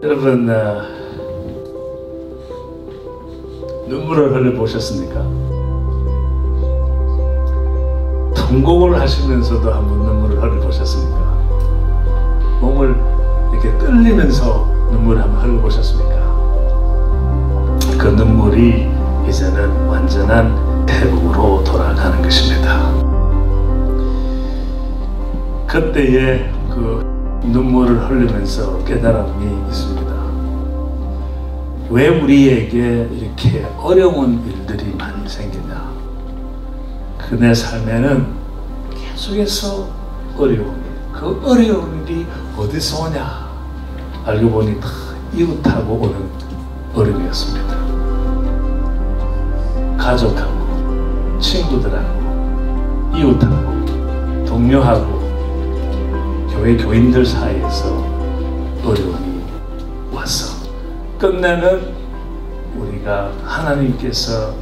여러분, 눈물을 흘려보셨습니까? 통곡을 하시면서도 한번 눈물을 흘려보셨습니까? 몸을 이렇게 떨리면서 눈물을 한번 흘려보셨습니까? 그 눈물이 이제는 완전한 회복으로 돌아가는 것입니다. 그때에 그 눈물을 흘리면서 깨달음이 있습니다. 왜 우리에게 이렇게 어려운 일들이 많이 생기냐? 그내 삶에는 계속해서 어려움이, 그 어려운 일이 어디서 오냐? 알고 보니 다 이웃하고 오는 어려움이었습니다. 가족하고, 친구들하고, 이웃하고, 동료하고, 교회 교인들 사이에서 어려움이 와서 끝내는 우리가 하나님께서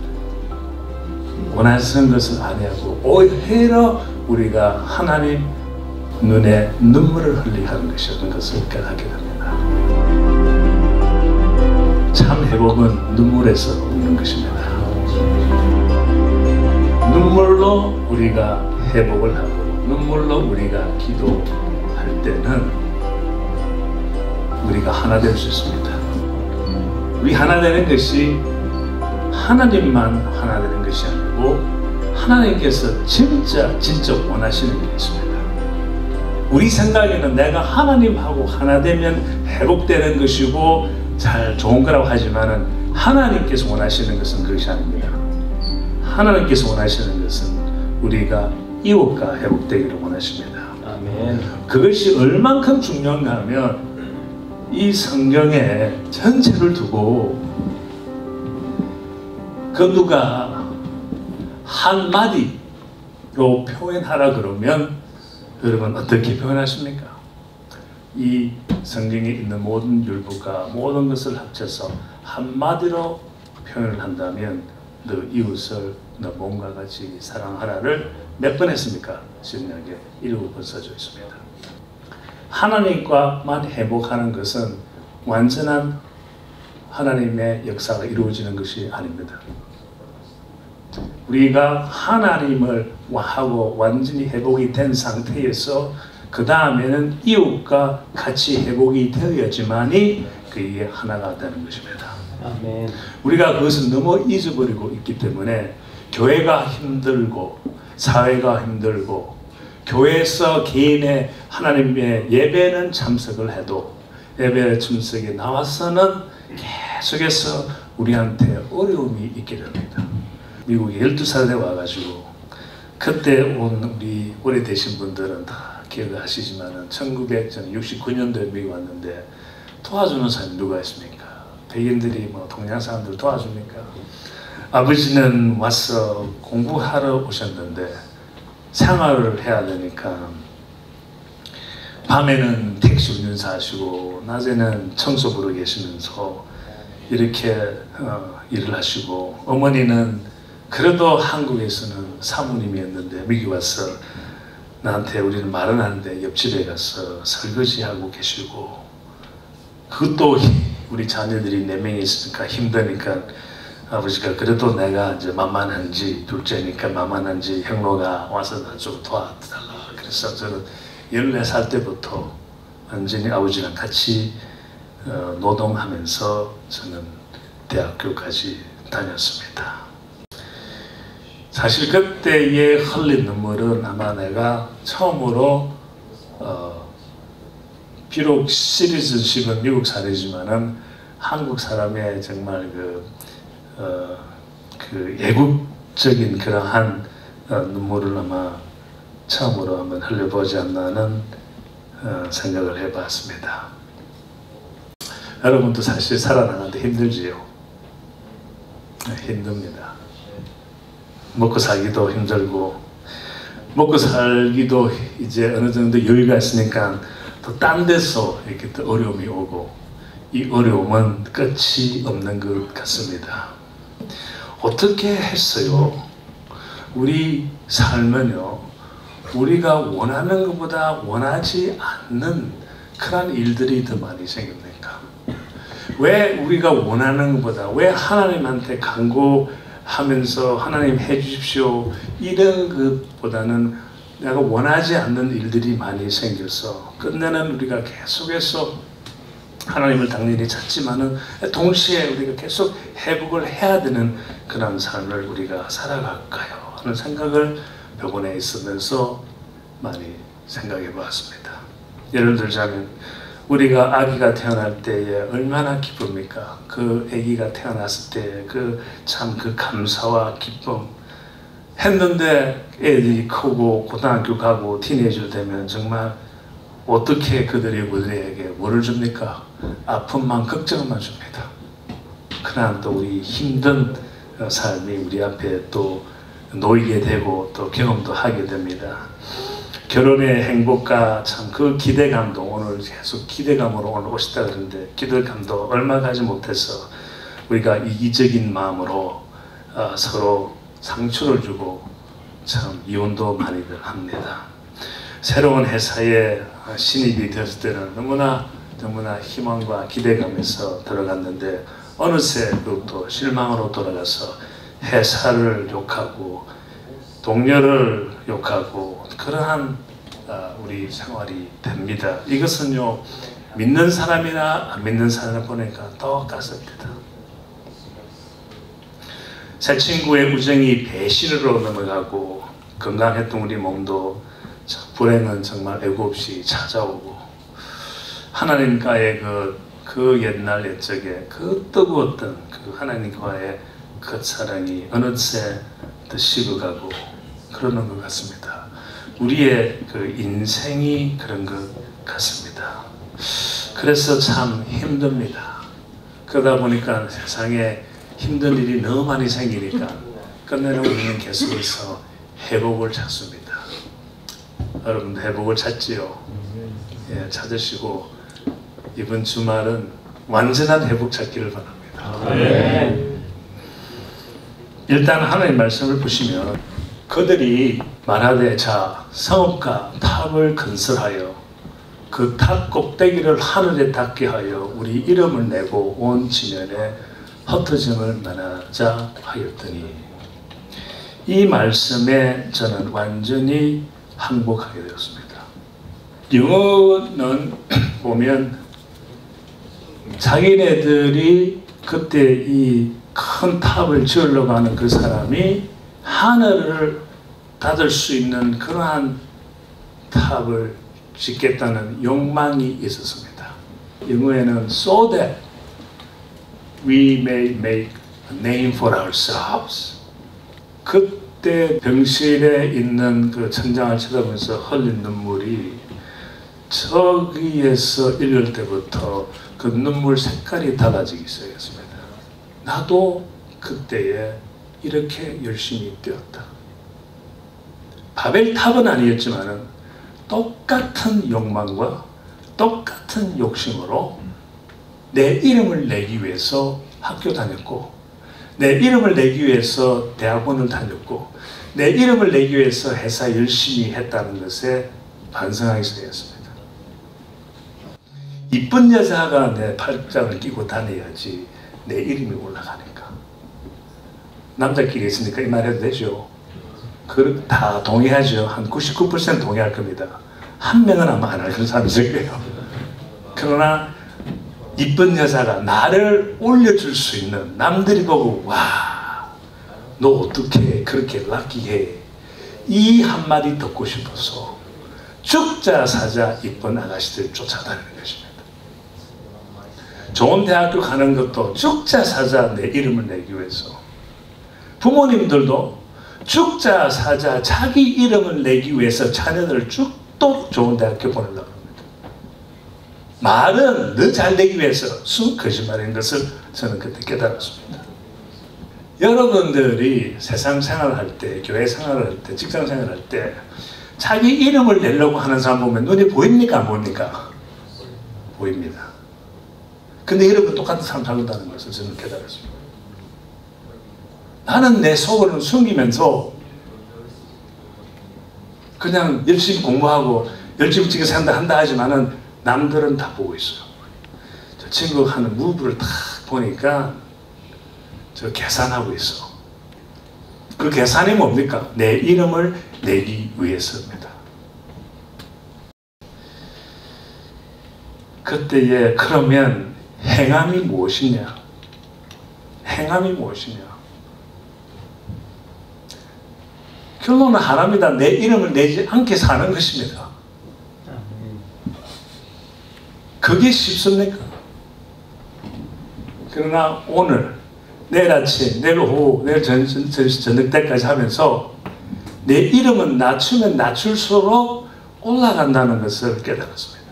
원하시는 것을 아니하고 오히려 우리가 하나님 눈에 눈물을 흘리게 하는 것이라는 것을 깨닫게 됩니다. 참 회복은 눈물에서 오는 것입니다. 눈물로 우리가 회복을 하고 눈물로 우리가 기도할 때는 우리가 하나 될 수 있습니다. 우리 하나 되는 것이 하나님만 하나 되는 것이 아니고 하나님께서 진짜 원하시는 게 있습니다. 우리 생각에는 내가 하나님하고 하나 되면 회복되는 것이고 잘 좋은 거라고 하지만은 하나님께서 원하시는 것은 그것이 아닙니다. 하나님께서 원하시는 것은 우리가 이웃과 회복되기를 원하십니다. 아멘. 그것이 얼만큼 중요한가 하면 이 성경에 전체를 두고 그 누가 한마디로 표현하라 그러면 여러분 어떻게 표현하십니까? 이 성경에 있는 모든 율법과 모든 것을 합쳐서 한마디로 표현을 한다면 너 이웃을 너 몸과 같이 사랑하라를 몇 번 했습니까? 신약에 7번 써져 있습니다. 하나님과만 회복하는 것은 완전한 하나님의 역사가 이루어지는 것이 아닙니다. 우리가 하나님을 하고 완전히 회복이 된 상태에서 그 다음에는 이웃과 같이 회복이 되어야지만이 그게 하나가 되는 것입니다. 아멘. 우리가 그것을 너무 잊어버리고 있기 때문에 교회가 힘들고 사회가 힘들고 교회에서 개인의 하나님의 예배는 참석을 해도 예배 참석에 나와서는 계속해서 우리한테 어려움이 있게 됩니다. 미국에 12살에 와가지고 그때 온 우리 오래되신 분들은 다 기억하시지만 1969년도에 미국 왔는데 도와주는 사람이 누가 있습니까? 백인들이 뭐 동양 사람들 도와줍니까? 아버지는 와서 공부하러 오셨는데 생활을 해야 되니까 밤에는 택시 운전사 하시고 낮에는 청소부로 계시면서 이렇게 일을 하시고 어머니는 그래도 한국에서는 사모님이었는데 미국 와서 나한테 우리는 말은 하는데 옆집에 가서 설거지하고 계시고 그것도 우리 자녀들이 4명이 있으니까 힘드니까 아버지가 그래도 내가 이제 만만한지 둘째니까 만만한지 형로가 와서 나 좀 도와달라. 그래서 저는 14살 때부터 완전히 아버지랑 같이 노동하면서 저는 대학교까지 다녔습니다. 사실 그때의 흘린 눈물은 아마 내가 처음으로 비록 시리즈식은 미국 사례지만은 한국 사람의 정말 그 애국적인 그러한 눈물을 아마 처음으로 한번 흘려보지 않나는 생각을 해봤습니다. 여러분도 사실 살아나가는데 힘들지요? 힘듭니다. 먹고 살기도 힘들고 먹고 살기도 이제 어느 정도 여유가 있으니까 또 딴 데서 이렇게 또 어려움이 오고 이 어려움은 끝이 없는 것 같습니다. 어떻게 했어요? 우리 삶은요, 우리가 원하는 것보다 원하지 않는 그런 일들이 더 많이 생깁니까? 왜 우리가 원하는 것보다 왜 하나님한테 간구하면서 하나님 해주십시오 이런 것보다는 내가 원하지 않는 일들이 많이 생겨서 끝내는 우리가 계속해서 하나님을 당연히 찾지만은 동시에 우리가 계속 회복을 해야 되는 그런 삶을 우리가 살아갈까요 하는 생각을 이번에 있으면서 많이 생각해 보았습니다. 예를 들자면 우리가 아기가 태어날 때에 얼마나 기쁩니까? 그 아기가 태어났을 때 그 감사와 기쁨 했는데 애들이 크고 고등학교 가고 티네이저 되면 정말 어떻게 우리에게 뭐를 줍니까? 아픔만 걱정만 줍니다. 그러나 또 우리 힘든 삶이 우리 앞에 또 놓이게 되고 또 경험도 하게 됩니다. 결혼의 행복과 참 그 기대감도 오늘 계속 기대감으로 오늘 오시다 그러는데 기대감도 얼마 가지 못해서 우리가 이기적인 마음으로 서로 상처를 주고 참 이혼도 많이들 합니다. 새로운 회사에 신입이 되었을 때는 너무나 희망과 기대감에서 들어갔는데 어느새 또 실망으로 돌아가서 회사를 욕하고 동료를 욕하고 그러한 우리 생활이 됩니다. 이것은요 믿는 사람이나 안 믿는 사람을 보니까 똑같습니다. 새 친구의 우정이 배신으로 넘어가고 건강했던 우리 몸도 불행은 정말 애고 없이 찾아오고 하나님과의 그 옛날 옛적에 그 뜨거웠던 그 하나님과의 그 사랑이 어느새 더 식어가고 그러는 것 같습니다. 우리의 그 인생이 그런 것 같습니다. 그래서 참 힘듭니다. 그러다 보니까 세상에 힘든 일이 너무 많이 생기니까 끝내는 우리는 계속해서 회복을 찾습니다. 여러분 회복을 찾지요. 예, 찾으시고 이번 주말은 완전한 회복 찾기를 바랍니다. 네. 일단 하나님 말씀을 보시면 그들이 말하되 자 성읍과 탑을 건설하여 그 탑 꼭대기를 하늘에 닿게 하여 우리 이름을 내고 온 지면에 흩어짐을 면하자 하였더니 이 말씀에 저는 완전히 항복하게 되었습니다. 영어는 보면 자기네들이 그때 이 큰 탑을 지으려고 하는 그 사람이 하늘을 닫을 수 있는 그러한 탑을 짓겠다는 욕망이 있었습니다. 영어에는 so that we may make a name for ourselves. 그때 병실에 있는 그 천장을 쳐다보면서 흘린 눈물이 저기에서 읽을 때부터 그 눈물 색깔이 달라지기 시작했습니다. 나도 그때에 이렇게 열심히 뛰었다. 바벨탑은 아니었지만 똑같은 욕망과 똑같은 욕심으로 내 이름을 내기 위해서 학교 다녔고 내 이름을 내기 위해서 대학원을 다녔고 내 이름을 내기 위해서 회사 열심히 했다는 것에 반성하기 시작했습니다. 이쁜 여자가 내 팔짱을 끼고 다녀야지 내 이름이 올라가니까. 남자끼리 있으니까 이 말 해도 되죠. 다 동의하죠. 한 99% 동의할 겁니다. 한 명은 아마 안 할 그런 사람이 있을 거예요. 그러나 이쁜 여자가 나를 올려줄 수 있는 남들이 보고 와, 너 어떻게 그렇게 락기해? 이 한마디 듣고 싶어서 죽자 사자 이쁜 아가씨들 쫓아다니는 것입니다. 좋은 대학교 가는 것도 죽자 사자 내 이름을 내기 위해서 부모님들도 죽자 사자 자기 이름을 내기 위해서 자녀들을 또 좋은 대학교 보내려고 합니다. 말은 너 잘 되기 위해서 순 거짓말인 것을 저는 그때 깨달았습니다. 여러분들이 세상 생활할 때, 교회 생활할 때, 직장 생활할 때 자기 이름을 내려고 하는 사람 보면 눈이 보입니까? 안 보입니까? 보입니다. 근데 여러분 똑같은 삶 살는다는 것을 저는 깨달았습니다. 나는 내 속을 숨기면서 그냥 열심히 공부하고 열심히 지금 산다 한다 하지만은 남들은 다 보고 있어요. 친구가 하는 무브를 딱 보니까 저 계산하고 있어. 그 계산이 뭡니까? 내 이름을 내기 위해서입니다. 그때에 그러면 행함이 무엇이냐? 행함이 무엇이냐? 결론은 하나입니다. 내 이름을 내지 않게 사는 것입니다. 그게 쉽습니까? 그러나 오늘, 내일 아침, 내일 오후, 내일 저녁 때까지 하면서 내 이름은 낮추면 낮출수록 올라간다는 것을 깨달았습니다.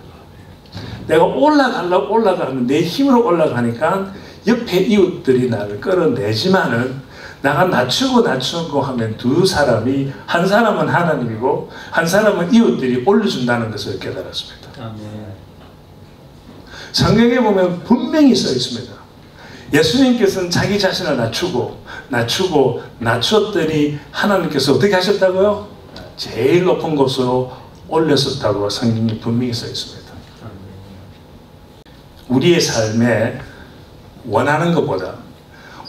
내가 올라가면 내 힘으로 올라가니까 옆에 이웃들이 나를 끌어내지만은 나가 낮추고 하면 두 사람이, 한 사람은 하나님이고 한 사람은 이웃들이 올려준다는 것을 깨달았습니다. 아멘. 성경에 보면 분명히 써 있습니다. 예수님께서는 자기 자신을 낮추었더니 하나님께서 어떻게 하셨다고요? 제일 높은 곳으로 올렸었다고 성경이 분명히 써 있습니다. 우리의 삶에 원하는 것보다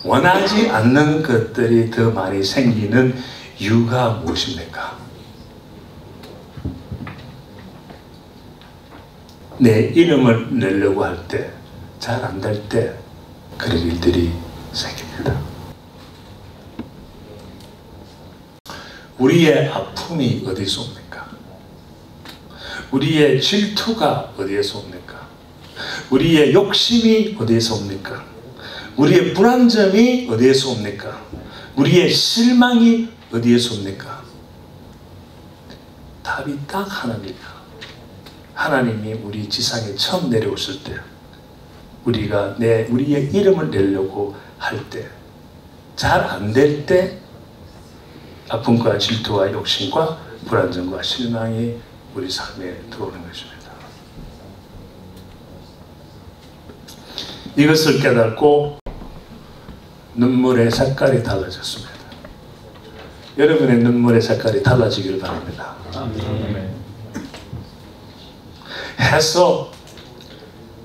원하지 않는 것들이 더 많이 생기는 이유가 무엇입니까? 내 이름을 내려고 할 때, 잘 안 될 때 그런 일들이 생깁니다. 우리의 아픔이 어디서 옵니까? 우리의 질투가 어디에서 옵니까? 우리의 욕심이 어디에서 옵니까? 우리의 불안정이 어디에서 옵니까? 우리의 실망이 어디에서 옵니까? 답이 딱 하나입니다. 하나님이 우리 지상에 처음 내려오실 때, 우리가 우리의 이름을 내려고 할 때, 잘 안 될 때 아픔과 질투와 욕심과 불안정과 실망이 우리 삶에 들어오는 것입니다. 이것을 깨닫고 눈물의 색깔이 달라졌습니다. 여러분의 눈물의 색깔이 달라지기를 바랍니다. 아멘. 해서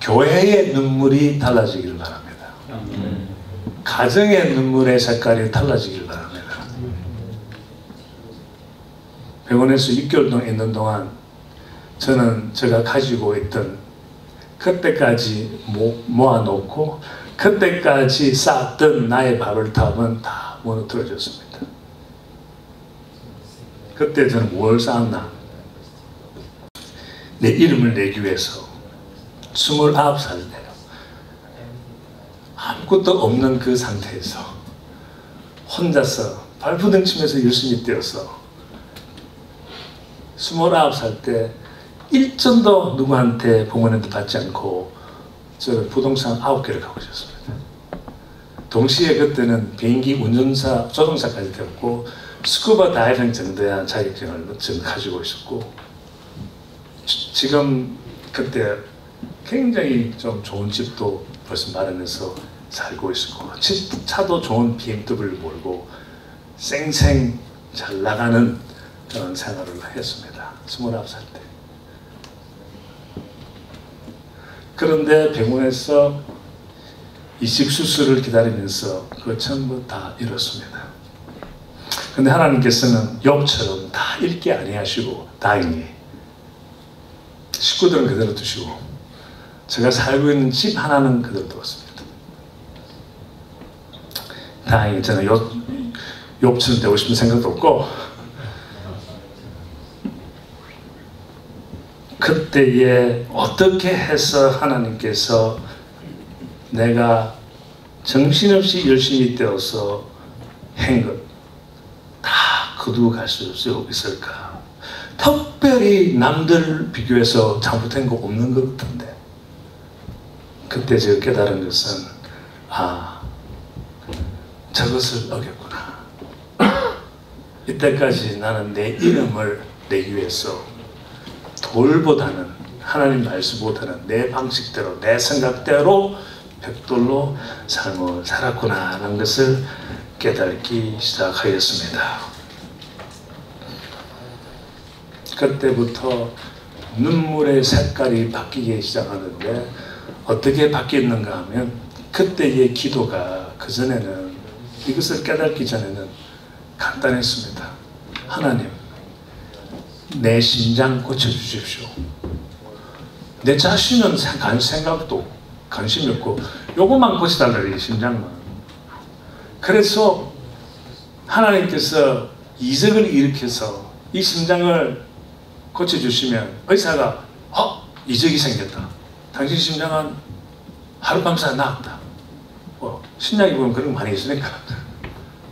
교회의 눈물이 달라지기를 바랍니다. 아멘. 가정의 눈물의 색깔이 달라지기를 바랍니다. 병원에서 6개월 동안 있는 동안 저는 제가 가지고 있던, 그때까지 모아놓고 그때까지 쌓았던 나의 바벨탑은 다 무너뜨려졌습니다. 그때 저는 뭘 쌓았나? 내 이름을 내기 위해서 29살 때 아무것도 없는 그 상태에서 혼자서 발부둥 치면서 열심히 뛰어서 29살 때 1전도 누구한테 부모님도 받지 않고 저 부동산 9개를 갖고 있었습니다. 동시에 그때는 비행기 운전사, 조종사까지 되었고 스쿠버 다이빙 정도의 자격증을 지금 가지고 있었고, 지금 그때 굉장히 좀 좋은 집도 벌써 마련해서 살고 있었고, 차도 좋은 BMW를 몰고 쌩쌩 잘 나가는 그런 생활을 했습니다. 29살 때. 그런데 병원에서 이식 수술을 기다리면서 그거 전부 다 잃었습니다. 근데 하나님께서는 욥처럼 다 잃게 아니하시고 다행히 식구들은 그대로 두시고 제가 살고 있는 집 하나는 그대로 두었습니다. 다행히 저는 욥처럼 되고 싶은 생각도 없고, 그때에 어떻게 해서 하나님께서 내가 정신없이 열심히 뛰어서 한 것 다 거두어 갈 수 있을까? 특별히 남들 비교해서 잘못한 거 없는 것 같은데, 그때 제가 깨달은 것은 저것을 어겼구나. 이때까지 나는 내 이름을 내기 위해서 돌보다는, 하나님 말씀보다는 내 방식대로, 내 생각대로 벽돌로 삶을 살았구나 하는 것을 깨닫기 시작하였습니다. 그때부터 눈물의 색깔이 바뀌기 시작하는데 어떻게 바뀌었는가 하면 그때의 기도가 그전에는 이것을 깨닫기 전에는 간단했습니다. 하나님, 내 심장 고쳐주십시오. 내 자신은 생각도 관심이 없고 요것만 고쳐달라, 이 심장만. 그래서 하나님께서 이적을 일으켜서 이 심장을 고쳐주시면 의사가 이적이 생겼다. 당신 심장은 하룻밤 사이 나았다. 신약에 보면 그런 거 많이 있으니까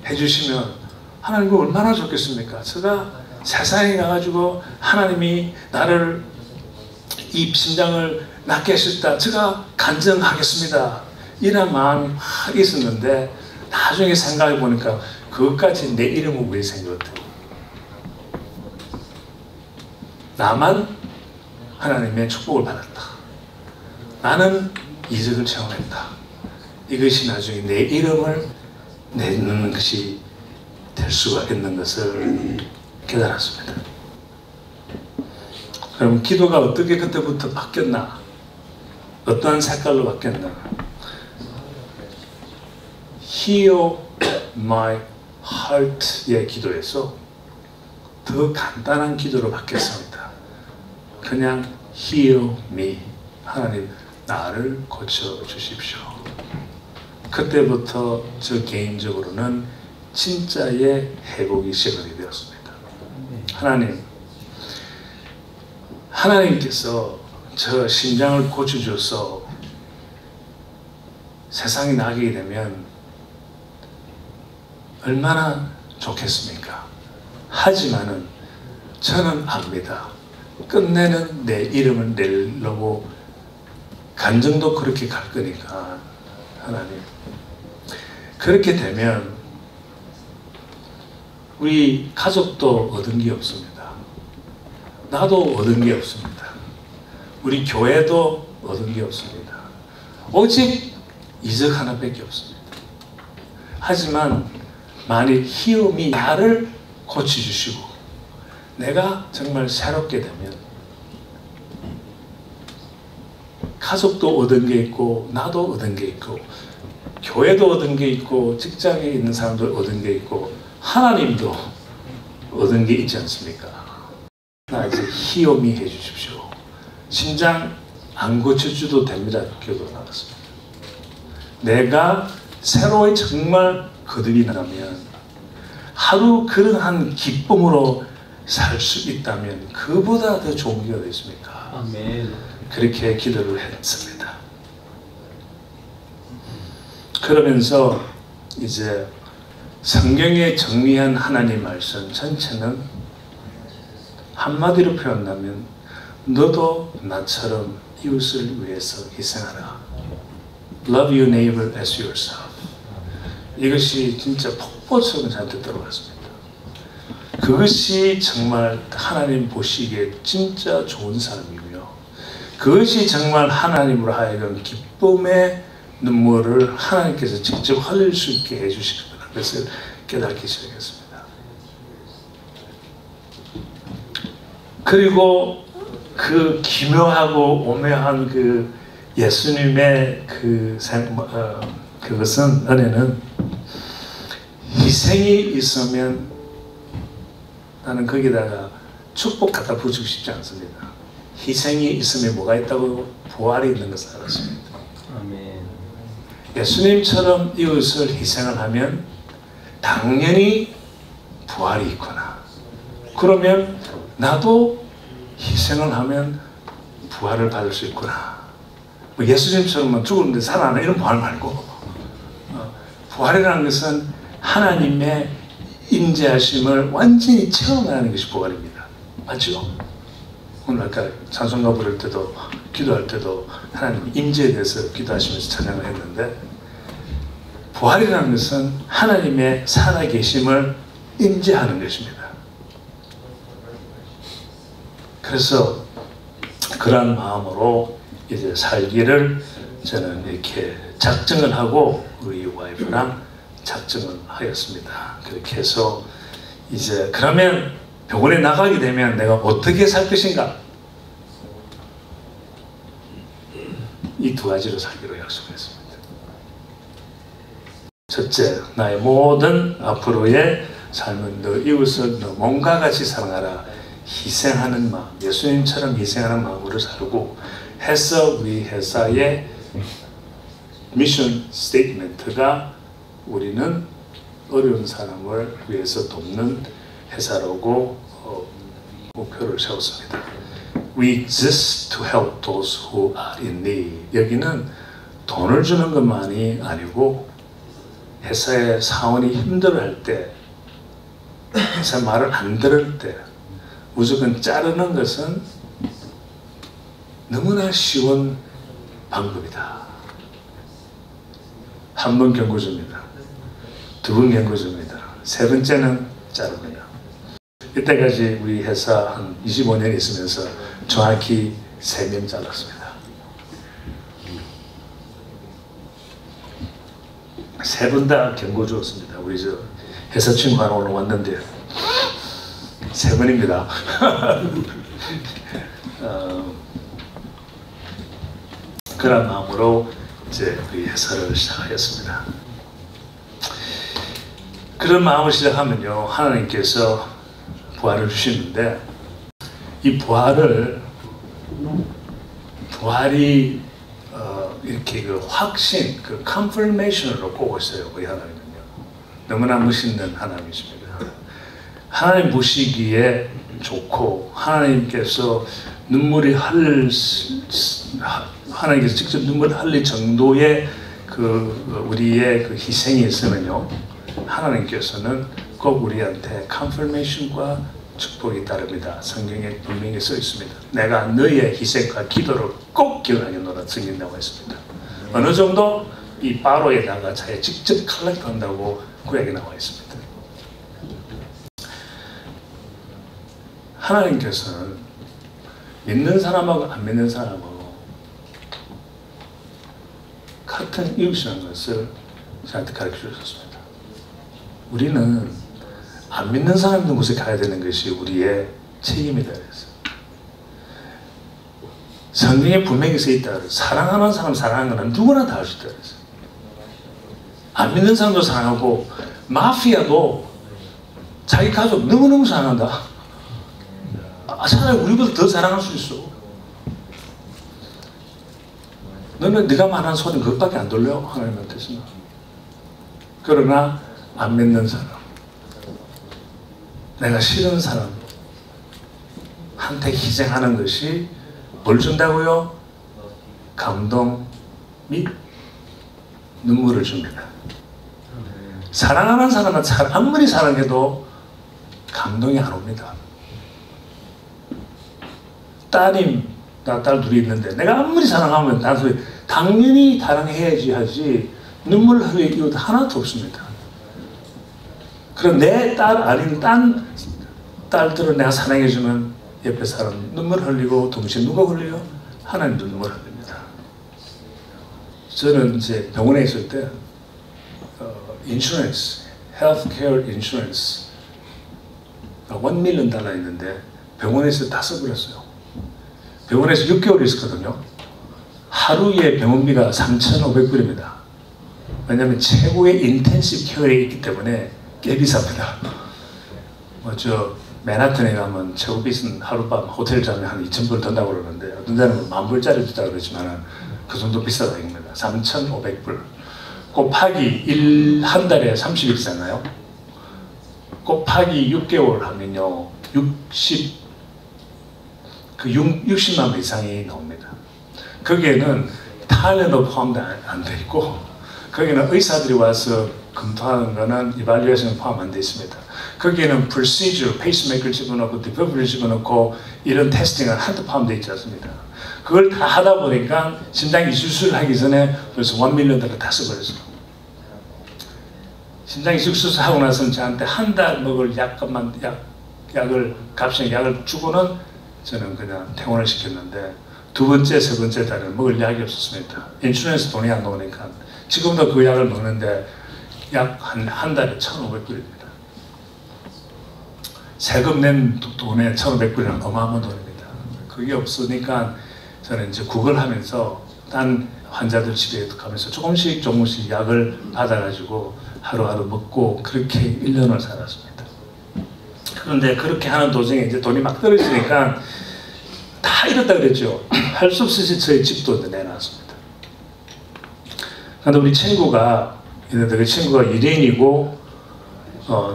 해주시면 하나님 그 얼마나 좋겠습니까? 제가 세상에 가가지고 하나님이 나를 이 심장을 낫게 하셨다. 제가 간증하겠습니다. 이런 마음이 막 있었는데 나중에 생각해 보니까 그것까지 내 이름은 왜 생겼대? 나만 하나님의 축복을 받았다. 나는 이적을 체험했다. 이것이 나중에 내 이름을 내는 것이 될 수가 있는 것을 깨달았습니다. 그럼 기도가 어떻게 그때부터 바뀌었나? 어떠한 색깔로 바뀌었나? Heal my heart의 기도에서 더 간단한 기도로 바뀌었습니다. 그냥 Heal me. 하나님, 나를 고쳐주십시오. 그때부터 저 개인적으로는 진짜의 회복이 시작이 되었습니다. 하나님께서 저 심장을 고쳐줘서 세상이 나게 되면 얼마나 좋겠습니까? 하지만은 저는 압니다. 끝내는 내 이름을 내려고 간증도 그렇게 갈 거니까 하나님, 그렇게 되면 우리 가족도 얻은 게 없습니다. 나도 얻은 게 없습니다. 우리 교회도 얻은 게 없습니다. 오직 이적 하나밖에 없습니다. 하지만 만일 희음이 나를 고쳐주시고 내가 정말 새롭게 되면 가족도 얻은 게 있고 나도 얻은 게 있고 교회도 얻은 게 있고 직장에 있는 사람도 얻은 게 있고 하나님도 얻은 게 있지 않습니까? 나 이제 희염이 해주십시오. 심장 안 고쳐줘도 됩니다. 기도 나갔습니다. 내가 새로이 정말 거듭이 나면 하루 그러한 기쁨으로 살 수 있다면 그보다 더 좋은 게 어디 있습니까? 아멘. 그렇게 기도를 했습니다. 그러면서 이제 성경에 정리한 하나님 말씀 전체는 한마디로 표현하면 너도 나처럼 이웃을 위해서 희생하라. Love your neighbor as yourself. 이것이 진짜 폭포처럼 저한테 들어갔습니다. 그것이 정말 하나님 보시기에 진짜 좋은 사람이고요. 그것이 정말 하나님으로 하여금 기쁨의 눈물을 하나님께서 직접 흘릴 수 있게 해주시겠다는 것을 깨닫기 시작했습니다. 그리고 그 기묘하고 오묘한 그 예수님의 그것은 은혜는 희생이 있으면 나는 거기다가 축복 갖다 붙이고 싶지 않습니다. 희생이 있으면 뭐가 있다고? 부활이 있는 것을 알았습니다. 아멘. 예수님처럼 이웃을 희생을 하면 당연히 부활이 있구나. 그러면 나도 희생을 하면 부활을 받을 수 있구나. 뭐 예수님처럼 죽었는데 살아나 이런 부활 말고 부활이라는 것은 하나님의 임재하심을 완전히 체험하는 것이 부활입니다. 맞죠? 오늘 아까 찬송가 부를 때도 기도할 때도 하나님 임재에 대해서 기도하시면서 찬양을 했는데 부활이라는 것은 하나님의 살아계심을 임재하는 것입니다. 그래서 그런 마음으로 이제 살기를 저는 이렇게 작정을 하고 우리 와이프랑 작정을 하였습니다. 그렇게 해서 이제 그러면 병원에 나가게 되면 내가 어떻게 살 것인가? 이 두 가지로 살기로 약속했습니다. 첫째, 나의 모든 앞으로의 삶은 너 이웃을 너 몸과 같이 사랑하라. 희생하는 마음, 예수님처럼 희생하는 마음으로 살고 해서 우리 회사의 미션 스테이트먼트가 우리는 어려운 사람을 위해서 돕는 회사라고 목표를 세웠습니다. We exist to help those who are in need. 여기는 돈을 주는 것만이 아니고 회사의 사원이 힘들어할 때, 회사 말을 안 들을 때 무조건 자르는 것은 너무나 쉬운 방법이다. 한 번 경고 줍니다. 두 번 경고 줍니다. 세 번째는 자릅니다. 이때까지 우리 회사 한 25년 있으면서 정확히 3명 잘랐습니다. 3번 다 경고 주었습니다. 우리 저 회사 친구 하나 오늘 왔는데 3번입니다. 그런 마음으로 이제 우리 회사를 시작하였습니다. 그런 마음을 시작하면요, 하나님께서 부활을 주시는데 이 부활이 이렇게 그 확신, 그 confirmation으로 보고 있어요. 우리 하나님은요. 너무나 멋있는 하나님이십니다. 하나님 보시기에 좋고 하나님께서 하나님께서 직접 눈물을 흘릴 정도의 우리의 그 희생이 있으면요, 하나님께서는 꼭 우리한테 confirmation과 축복이 따릅니다. 성경에 분명히 써 있습니다. 내가 너의 희생과 기도를 꼭 기억하겠노라 성경에 나와 있습니다. 어느 정도 이 바로에다가 자기 직접 컬렉트한다고 구약에 나와 있습니다. 하나님께서는 믿는 사람하고 안 믿는 사람하고 같은 이웃이라는 것을 저한테 가르쳐 주셨습니다. 우리는 안 믿는 사람 있는 곳에 가야 되는 것이 우리의 책임이다 그랬어요. 성경에 분명히 써 있다 그랬어요. 사랑하는 사람 사랑하는 건 누구나 다 할 수 있다 그랬어요. 안 믿는 사람도 사랑하고 마피아도 자기 가족 너무너무 사랑한다. 차라리 우리보다 더 사랑할 수 있어. 너는 네가 말하는 소리는 그것밖에 안 들려 하나님한테서는. 그러나 안 믿는 사람, 내가 싫은 사람 한테 희생하는 것이 뭘 준다고요? 감동 및 눈물을 줍니다. 사랑하는 사람은 아무리 사랑해도 감동이 안 옵니다. 나 딸 둘이 있는데 내가 아무리 사랑하면 당연히 사랑해야지 하지 눈물 흘릴 이유도 하나도 없습니다. 그럼 내 딸 아닌 딴 딸들을 내가 사랑해주면 옆에 사람 눈물 흘리고 동시에 누가 흘려요? 하나님도 눈물 흘립니다. 저는 이제 병원에 있을 때 인슈런스, 헬스케어 인슈런스 $1 million 있는데 병원에서 다 써버렸어요. 병원에서 6개월 있었거든요. 하루에 병원비가 3,500불입니다. 왜냐하면 최고의 인텐시브 케어에 있기 때문에 꽤 비쌉니다. 맨하튼에 가면 최고 비싼 하룻밤 호텔 자면 한 2,000불 든다고 그러는데 어떤 데는 10,000불짜리 든다고 그러지만 그 정도 비싸다 이겁니다. 3,500불 곱하기 한 달에 30일이잖아요. 곱하기 6개월 하면요 60만 원 이상이 나옵니다. 거기에는 탄력도 포함도 안 돼 있고 거기는 의사들이 와서 검토하는 거는 이발리에이션 포함 안 돼 있습니다. 거기에는 procedure, 페이스메이커를 집어넣고 디버블을 집어넣고 이런 테스팅은 하나도 포함되어 있지 않습니다. 그걸 다 하다 보니까 심장 이식 수술을 하기 전에 벌써 $1 million 다 써버렸어요. 심장 이식 수술하고 나서는 저한테 한 달 먹을 값인 약을 주고는 저는 그냥 퇴원을 시켰는데 두 번째, 세 번째 달에는 먹을 약이 없었습니다. 인슈런스 돈이 안 나오니까 지금도 그 약을 먹는데 약 한 달에 1,500불입니다. 세금 낸 돈에 1,500불이면 어마어마한 돈입니다. 그게 없으니까 저는 이제 구걸 하면서 단 환자들 집에 가면서 조금씩 약을 받아가지고 하루하루 먹고 그렇게 1년을 살았습니다. 그런데 그렇게 하는 도중에 이제 돈이 막 떨어지니까 다 잃었다 그랬죠. 할 수 없이 저희 집도 내놨습니다. 그런데 우리 친구가 그 친구가 유대인이고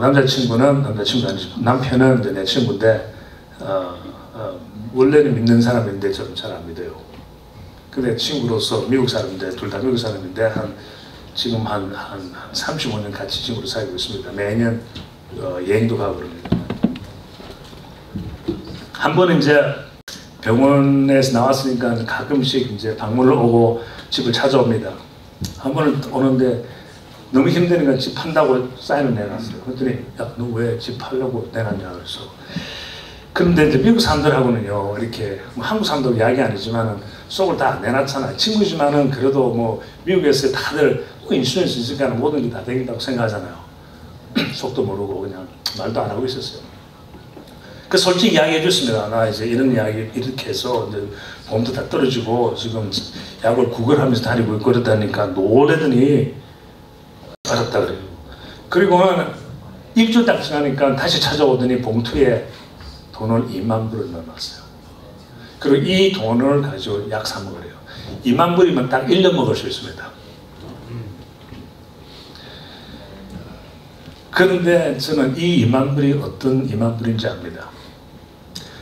남자친구는 남자친구 아니죠. 남편은 이제 내 친구인데 원래는 믿는 사람인데 저는 잘 안 믿어요. 근데 친구로서 미국 사람인데 둘 다 미국 사람인데 지금 한 35년 같이 친구로 살고 있습니다. 매년 여행도 가고 그럽니다. 한 번은 이제 병원에서 나왔으니까 가끔씩 이제 방문을 오고 집을 찾아옵니다. 한 번은 오는데 너무 힘드니까 집 판다고 사인을 내놨어요. 그랬더니 야, 너 왜 집 팔려고 내놨냐 그래서. 그런데 이제 미국 사람들하고는요 이렇게 뭐 한국 사람들 이야기 아니지만은 속을 다 내놨잖아요. 친구지만은 그래도 뭐 미국에서 다들 인슈런스 있으니까 모든 게 다 되긴다고 생각하잖아요. 속도 모르고 그냥 말도 안 하고 있었어요. 그 솔직히 이야기해 줬습니다. 나 이제 이런 이야기 이렇게 해서 이제 보험도 다 떨어지고 지금 약을 구걸하면서 다니고 있고 그러다니까 놀래더니 알았다 그래요. 그리고는 일주일 딱 지나니까 다시 찾아오더니 봉투에 돈을 2만 불을 넣어놨어요. 그리고 이 돈을 가지고 약 사 먹으래요. 2만 불이면 딱 1년 먹을 수 있습니다. 그런데 저는 이 2만 불이 어떤 2만 불인지 압니다.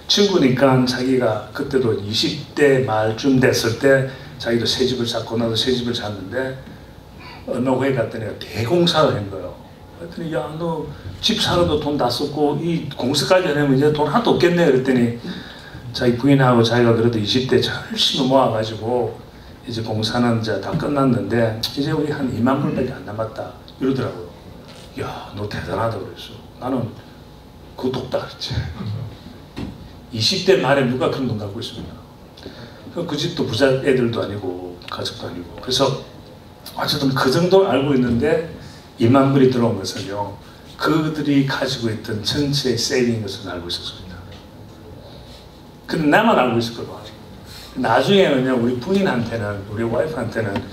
친구니까 자기가 그때도 20대 말쯤 됐을 때 자기도 새 집을 샀고 나도 새 집을 샀는데 어느 회에 갔더니 대공사를 한 거예요. 그랬더니 야, 너 집 사러도 돈 다 썼고 이 공사까지 하려면 이제 돈 하나도 없겠네. 그랬더니 자기 부인하고 자기가 그래도 20대 열심히 모아가지고 이제 공사는 이제 다 끝났는데 이제 우리 한 2만 불밖에 안 남았다 이러더라고요. 야, 너 대단하다 그랬어. 나는 그것도 없다 그랬지. 20대 말에 누가 그런 돈 갖고 있습니까? 그 집도 부자 애들도 아니고 가족도 아니고. 그래서 어쨌든 그 정도 알고 있는데 2만 불이 들어오면서요 그들이 가지고 있던 전체 세이빙 것을 알고 있었습니다. 근데 나만 알고 있었거든. 나중에는요 우리 부인한테는 우리 와이프한테는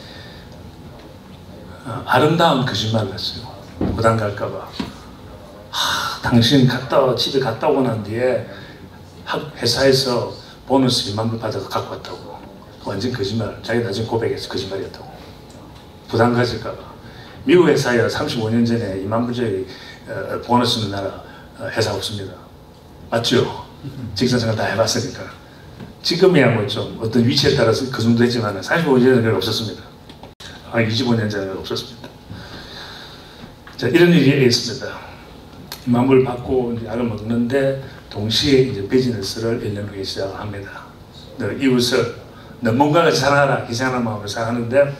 아름다운 거짓말을 했어요. 부담 갈까봐. 당신 집에 갔다 오고 난 뒤에 회사에서 보너스 2만 불 받아서 갖고 왔다고. 완전 거짓말. 자기 나중에 고백해서 거짓말이었다고. 부담 가질까봐. 미국 회사에 35년 전에 2만 불짜리 보너스 는 나라 회사 없습니다. 맞죠? 직장생활 다 해봤으니까. 지금이야 뭐 좀 어떤 위치에 따라서 그 정도 했지만 45년 전에는 없었습니다. 25년 전에는 없었습니다. 자, 이런 일이 있습니다. 2만 불 받고 약을 먹는데 동시에 이제 비즈니스를 1년 후에 시작합니다. 너 이웃을 너 뭔가를 사랑하라 희생하는 마음으로 생각하는데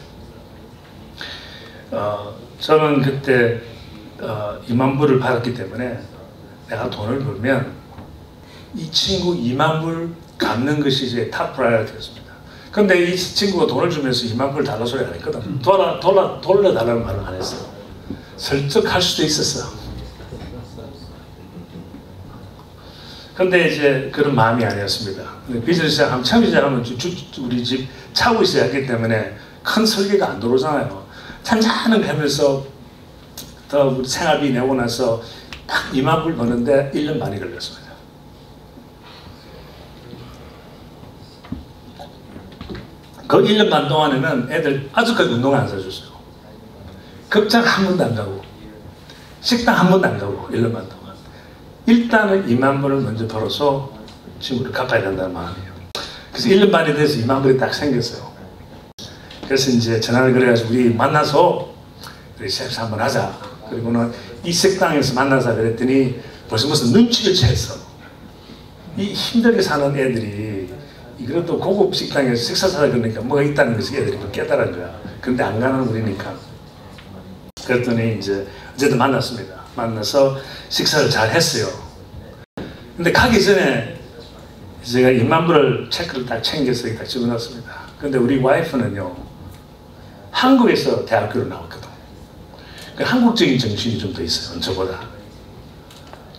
저는 그때 2만 불을 받았기 때문에 내가 돈을 벌면 이 친구 2만 불 갚는 것이 이제 탑 프라이어티였습니다. 근데 이 친구가 돈을 주면서 2만 불 달라 소리 안 했거든. 돌려달라는 말을 안 했어요. 설득할 수도 있었어. 근데 이제 그런 마음이 아니었습니다. 비즈니스 시작하면 처음 시작하면 우리 집 차고 있어야 하기 때문에 큰 설계가 안 들어오잖아요. 찬찬히 가면서 더 우리 생활비 내고 나서 딱 2만 불 버는데 1년 반이 걸렸습니다. 그 1년 반 동안에는 애들 아직까지 운동을 안 사줬어요. 급장 한 번도 안 가고 식당 한 번도 안 가고 1년 반 동안 일단은 2만 불을 먼저 벌어서 친구를 갚아야 된다는 마음이에요. 그래서 1년 반이 돼서 2만 불이 딱 생겼어요. 그래서 이제 전화를 그래가지고 우리 만나서 우리 섹스 한번 하자. 그리고는 이 식당에서 만나자 그랬더니 벌써 무슨 눈치를 챘어. 이 힘들게 사는 애들이 그래도 고급 식당에서 식사 사자 그러니까 뭐가 있다는 것을 애들이 깨달은 거야. 근데 안 가는 우리니까. 그랬더니 이제 어쨌든 만났습니다. 만나서 식사를 잘 했어요. 근데 가기 전에 제가 2만 불을 체크를 딱 챙겨서 딱 집어넣었습니다. 근데 우리 와이프는요, 한국에서 대학교를 나왔거든. 한국적인 정신이 좀 더 있어요, 저보다.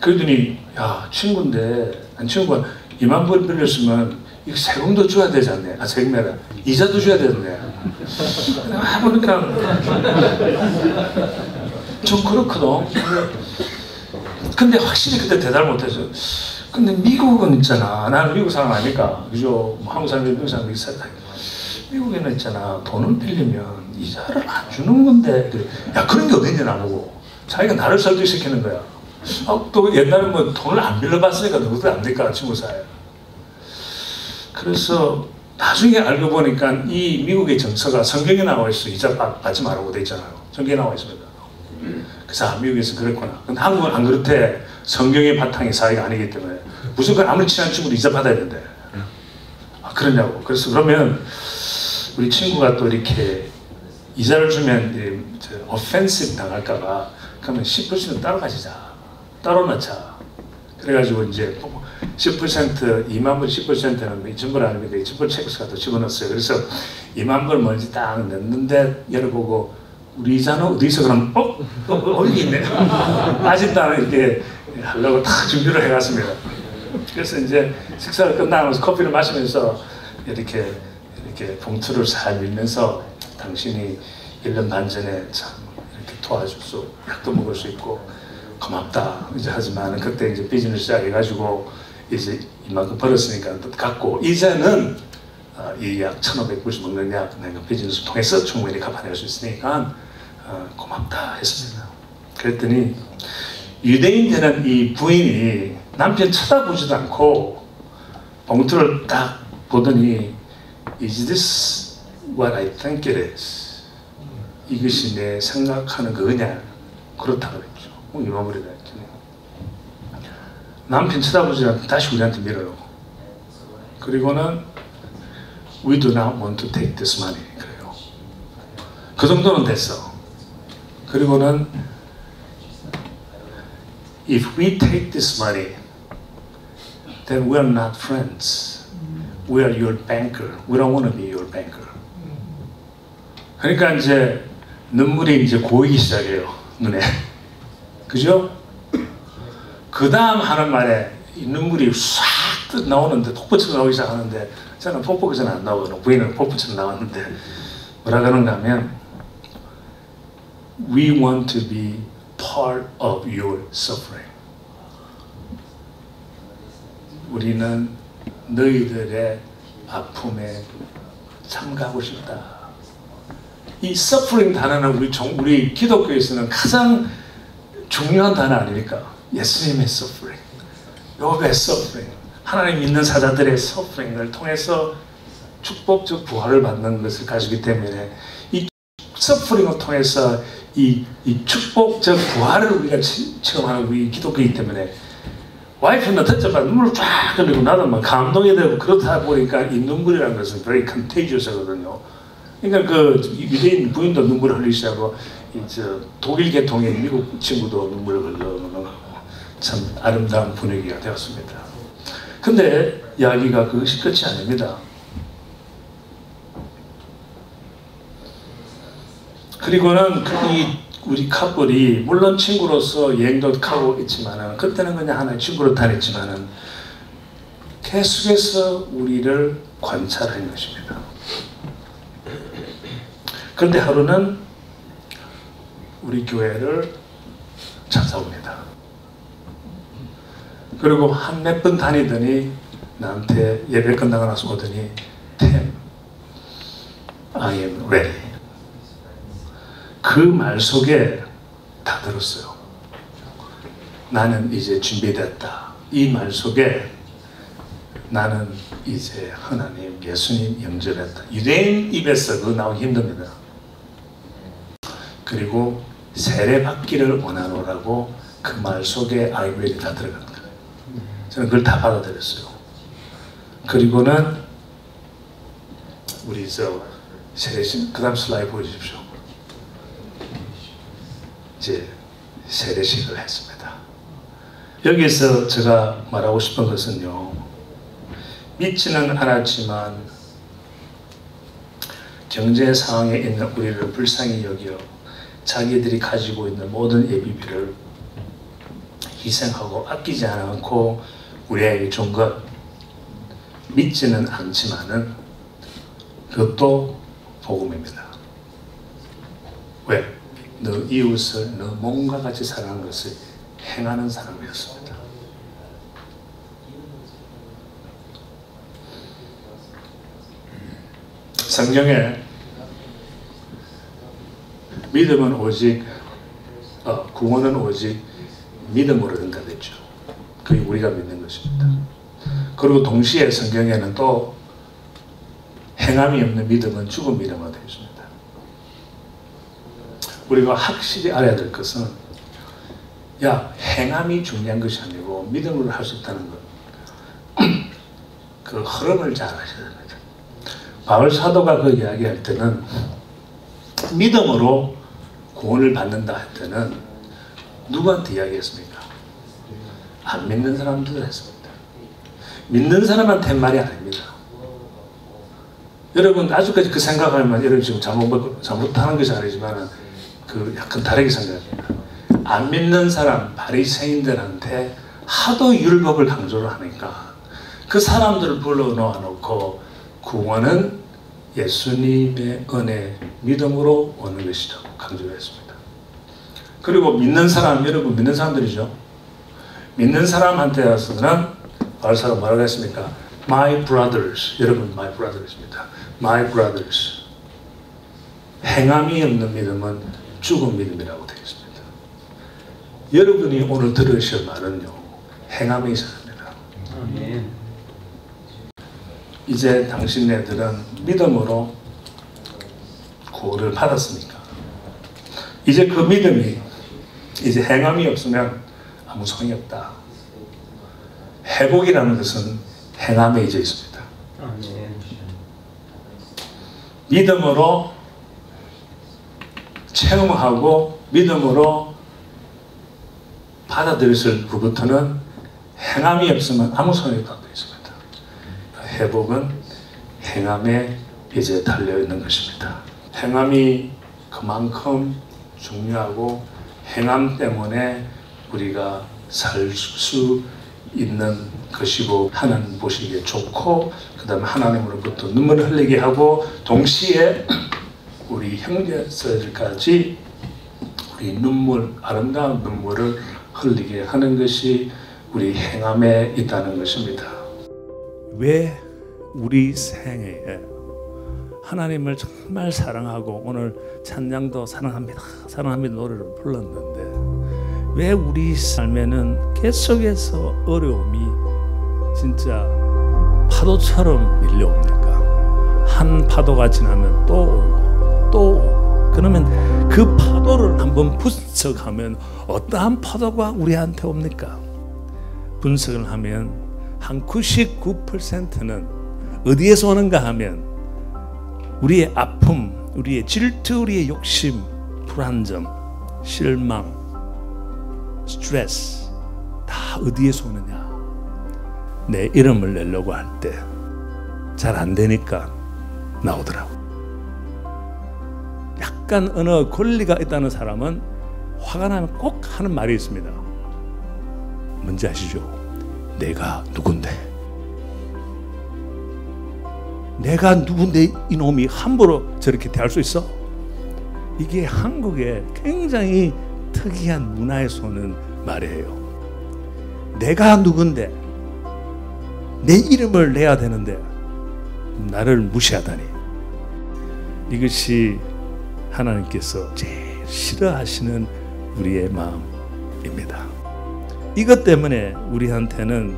그러더니, 야, 친구인데, 친구가 2만 불 빌렸으면 이거 세금도 줘야 되지 않네. 아, 세금이라 이자도 줘야 되는데. 보니까 좀 그렇거든. 근데 확실히 그때 대답을 못했어. 근데 미국은 있잖아. 나는 미국 사람 아니까. 그죠? 한국 사람이 미국 사람이 있었다. 미국에는 있잖아. 돈을 빌리면 이자를 안 주는 건데. 야, 그런 게 어딨냐, 나보고. 자기가 나를 설득시키는 거야. 또 옛날에 뭐 돈을 안 빌려봤으니까 누구도 안 될까, 친구 사이에. 그래서 나중에 알고 보니까 이 미국의 정서가 성경에 나와 있어. 이자 받지 말라고 돼 있잖아요. 성경에 나와 있습니다. 그래서 미국에서 그랬구나. 근데 한국은 안 그렇대. 성경의 바탕이 사회가 아니기 때문에. 무조건 아무리 친한 친구도 이자 받아야 된대. 아, 그러냐고. 그래서 그러면 우리 친구가 또 이렇게 이자를 주면 offensive 당할까봐 그러면 10% 따로 가지자. 따로 넣자. 그래가지고 이제 10%, 2만 불 10%는 2,000불 아닙니까? 2,000불 체크스가 또 집어넣었어요. 그래서 2만 불 먼저 딱 넣는데 열어보고 우리 이자는 어디서 그럼 어디 있네. 빠진다는 이렇게 하려고 다 준비를 해갔습니다. 그래서 이제 식사를 끝나면서 커피를 마시면서 이렇게 봉투를 잘 밀면서 당신이 1년 반 전에 참 이렇게 도와줘서 약도 먹을 수 있고 고맙다. 이제 하지만 그때 이제 비즈니스 시작해가지고 이제 이만큼 벌었으니까 또 갖고 이제는 이 약 1,500불씩 먹는 약 내가 비즈니스 통해서 충분히 갚아낼 수 있으니까 고맙다 했습니다. 그랬더니 유대인 되는 이 부인이 남편 쳐다보지도 않고 봉투를 딱 보더니 Is this what I think it is? 이것이 내 생각하는 거냐? 그렇다 그랬죠. 이마무리다 했더니 남편 쳐다보지 않고 다시 우리한테 밀어요. 그리고는 We do not want to take this money. 그래요. 그 정도는 됐어. 그리고는 If we take this money, then we are not friends. We are your banker. We don't want to be your banker. 그러니까 이제 눈물이 이제 고이기 시작해요. 눈에. 그죠? 그 다음 하는 말에 이 눈물이 싹 나오는데 폭포처럼 나오기 시작하는데 저는 폭포처럼 안 나오거든요. 부인은 폭포처럼 나왔는데 뭐라 그런가 하면 We want to be part of your suffering. 우리는 너희들의 아픔에 참가하고 싶다. 이 suffering 단어는 우리 기독교에서는 가장 중요한 단어 아닙니까? 예수님의 suffering, 욥의 suffering, 하나님 믿는 사자들의 suffering을 통해서 축복적 부활을 받는 것을 가지기 때문에 이 suffering을 통해서 이 축복적 부활을 우리가 체험하는 우리 기독교이기 때문에 와이프는 듣자마자 눈물을 쫙 흘리고 나도 막 감동이 되고 그렇다 보니까 이 눈물이라는 것은 very contagious거든요. 그러니까 그 유대인 부인도 눈물을 흘리기 시작하고 독일 계통의 미국 친구도 눈물을 흘러가고 참 아름다운 분위기가 되었습니다. 근데 이야기가 그것이 끝이 아닙니다. 그리고는 우리 커플이 물론 친구로서 여행도 가고 있지만은 그때는 그냥 하나의 친구로 다녔지만은 계속해서 우리를 관찰한 것입니다. 그런데 하루는 우리 교회를 찾아옵니다. 그리고 한 몇 번 다니더니 나한테 예배 끝나고 나서 오더니 Tim, I am ready. 그 말 속에 다 들었어요. 나는 이제 준비됐다. 이 말 속에 나는 이제 하나님, 예수님 영접했다. 유대인 입에서 그거 나오기 힘듭니다. 그리고 세례 받기를 원하노라고 그 말 속에 아이들이 다 들어간 거예요. 저는 그걸 다 받아들였어요. 그리고는 우리 세례식, 그 다음 슬라이드 보여주십시오. 이제 세례식을 했습니다. 여기서 제가 말하고 싶은 것은요, 믿지는 않았지만 경제 상황에 있는 우리를 불쌍히 여겨 자기들이 가지고 있는 모든 예비비를 희생하고 아끼지 않고 우리에게 준 것, 믿지는 않지만은 그것도 복음입니다. 왜? 너 이웃을 너 몸과 같이 사랑하는 것을 행하는 사람이었습니다. 성경에 믿음은 오직 구원은 오직 믿음으로 된다 그랬죠. 그게 우리가 믿는 것입니다. 그리고 동시에 성경에는 또 행함이 없는 믿음은 죽은 믿음으로 되어 있습니다. 우리가 확실히 알아야 될 것은 행함이 중요한 것이 아니고 믿음으로 할 수 있다는 것. 그 흐름을 잘 아셔야 됩니다. 바울 사도가 그 이야기할 때는 믿음으로 구원을 받는다 할 때는 누구한테 이야기했습니까? 안 믿는 사람들 했습니다. 믿는 사람한테 말이 아닙니다. 여러분 아직까지 그 생각하면 여러분 지금 잘못하는 것이 아니지만 그 약간 다르게 생각합니다. 안 믿는 사람 바리새인들한테 하도 율법을 강조를 하니까 그 사람들을 불러놓아 놓고 구원은 예수님의 은혜 믿음으로 오는 것이라고 강조를 했습니다. 그리고 믿는 사람, 여러분 믿는 사람들이죠. 믿는 사람한테 와서는 바울사가 뭐라고 했습니까? My brothers, 여러분 my brothers입니다. My brothers. 행함이 없는 믿음은 죽은 믿음이라고 되어 있습니다. 여러분이 오늘 들으실 말은요, 행함이 있어야 합니다. 아멘. 이제 당신네들은 믿음으로 구원을 받았으니까 이제 그 믿음이 이제 행함이 없으면 아무 소용이 없다. 회복이라는 것은 행함에 이제 있습니다. 믿음으로 체험하고 믿음으로 받아들였을 그부터는 행함이 없으면 아무 소용이 없다고 되어 있습니다. 회복은 행함에 이제 달려있는 것입니다. 행함이 그만큼 중요하고 행함 때문에 우리가 살 수 있는 것이고 하나님 보시기에 좋고 그 다음에 하나님으로부터 눈물을 흘리게 하고 동시에 우리 형제들까지 우리 아름다운 눈물을 흘리게 하는 것이 우리 행함에 있다는 것입니다. 왜 우리 생애에 하나님을 정말 사랑하고 오늘 찬양도 사랑합니다 노래를 불렀는데 왜 우리 삶에는 계속해서 어려움이 진짜 파도처럼 밀려옵니까? 한 파도가 지나면 또 오고 또 오고 그러면 그 파도를 한번 분석하면 어떠한 파도가 우리한테 옵니까? 분석을 하면 한 99%는 어디에서 오는가 하면 우리의 아픔, 우리의 질투, 우리의 욕심, 불안정, 실망, 스트레스 다 어디에서 오느냐? 내 이름을 내려고 할 때 잘 안 되니까 나오더라고. 약간 어느 권리가 있다는 사람은 화가 나면 꼭 하는 말이 있습니다. 뭔지 아시죠? 내가 누군데? 내가 누군데 이놈이 함부로 저렇게 대할 수 있어? 이게 한국의 굉장히 특이한 문화에서 오는 말이에요. 내가 누군데 내 이름을 내야 되는데 나를 무시하다니. 이것이 하나님께서 제일 싫어하시는 우리의 마음입니다. 이것 때문에 우리한테는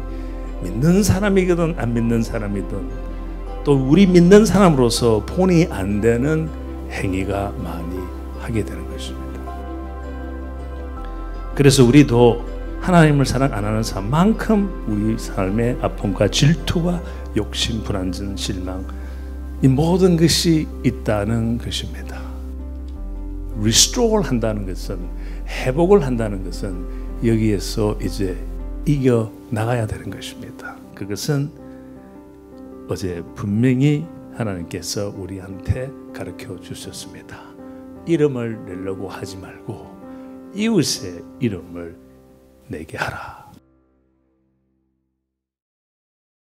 믿는 사람이든 안 믿는 사람이든 또 우리 믿는 사람으로서 본이 안 되는 행위가 많이 하게 되는 것입니다. 그래서 우리도 하나님을 사랑 안 하는 사람만큼 우리 삶의 아픔과 질투와 욕심, 불안전, 실망 이 모든 것이 있다는 것입니다. 리스토어를 한다는 것은 회복을 한다는 것은 여기에서 이제 이겨 나가야 되는 것입니다. 그것은 어제 분명히 하나님께서 우리한테 가르쳐 주셨습니다. 이름을 내려고 하지 말고 이웃의 이름을 내게 하라.